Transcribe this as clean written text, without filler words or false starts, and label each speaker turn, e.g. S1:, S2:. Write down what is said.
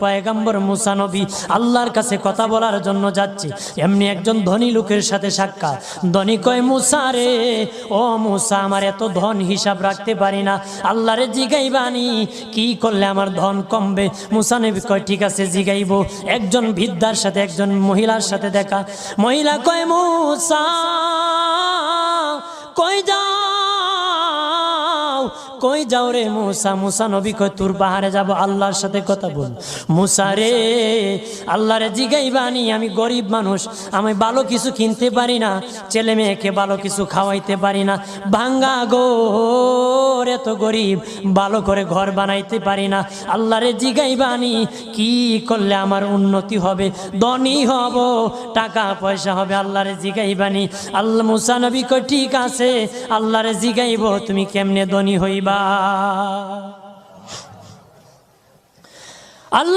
S1: পয়গম্বর মুসা নবী আল্লাহর কাছে কথা বলার জন্য যাচ্ছে, এমনি একজন ধনী লোকের সাথে সাক্ষাৎ। ধনী কয়, মুসা রে, ও মুসা, আমার এত ধন হিসাব রাখতে পারি না, আল্লাহরে জিগাইবানি কি করলে আমার ধন কমবে? মুসা নবী কয়, ঠিক আছে জিগাইব। একজন বৃদ্ধার সাথে, একজন মহিলার সাথে দেখা। মহিলা কয়, মুসা কই যাও, কই যাও রে মুসা? মুসা নবী কয়, তোর পাহাড়ে যাব, আল্লাহর সাথে কথা বল। মুসা রে, আল্লাহরে জিগাইবানি, আমি গরিব মানুষ, আমি ভালো কিছু কিনতে পারি না, ছেলে মেয়েকে ভালো কিছু খাওয়াইতে পারি না, ভাঙ্গা ঘর, এত গরিব, ভালো করে ঘর বানাইতে পারি না, আল্লাহরে জিগাইবানি কি করলে আমার উন্নতি হবে, ধনী হব, টাকা পয়সা হবে, আল্লাহরে জিগাইবানি। আল্লাহ মুসা নবী কয়, ঠিক আছে, আল্লাহরে জিগাইব, তুমি কেমনে ধনী হইবা?